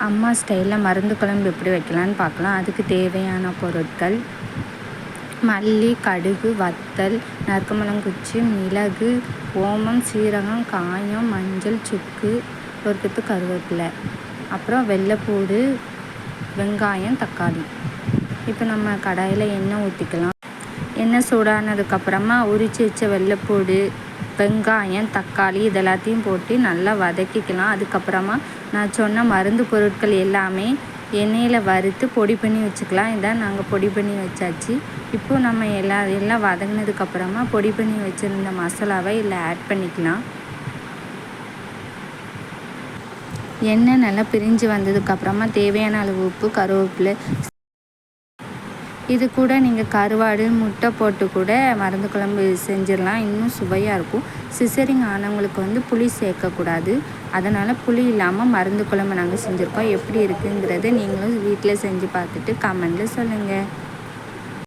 அம்மா ஸ்டைலில் மருந்து குழம்பு எப்படி வைக்கலான்னு பார்க்கலாம். அதுக்கு தேவையான பொருட்கள்: மல்லி, கடுகு, வத்தல், நறுக்கமலங்குச்சி, மிளகு, ஓமம், சீரகம், காயம், மஞ்சள், சுக்கு, ஒரு கொத்து கருவேப்பிலை, அப்புறம் வெள்ளைப்பூடு, வெங்காயம், தக்காளி. இப்போ நம்ம கடாயில் எண்ணெய் ஊற்றிக்கலாம். எண்ணெய் சூடானதுக்கப்புறமா உரித்து வச்ச வெள்ளைப்பூடு, வெங்காயம், தக்காளி இதெல்லாத்தையும் போட்டு நல்லா வதக்கிக்கலாம். அதுக்கப்புறமா நான் சொன்ன மருந்து பொருட்கள் எல்லாமே எண்ணெயில் வறுத்து பொடி பண்ணி வச்சுக்கலாம். இதான் நாங்கள் பொடி பண்ணி வச்சாச்சு. இப்போது நம்ம எல்லாம் வதங்கினதுக்கப்புறமா பொடி பண்ணி வச்சுருந்த மசாலாவை இதில் ஆட் பண்ணிக்கலாம். எண்ணெய் நல்லா பிரிஞ்சு வந்ததுக்கப்புறமா தேவையான அளவு உப்பு, கருவேப்பிலை, இது கூட நீங்கள் கருவாடு, முட்டை போட்டு கூட மருந்து குழம்பு செஞ்சிடலாம். இன்னும் சுவையாக இருக்கும். சிசரிங் ஆனவங்களுக்கு புளி சேர்க்கக்கூடாது. அதனால் புளி இல்லாமல் மருந்து குழம்பு நாங்கள் செஞ்சுருக்கோம். எப்படி இருக்குங்கிறத நீங்களும் வீட்டில் செஞ்சு பார்த்துட்டு கமெண்டில் சொல்லுங்கள்.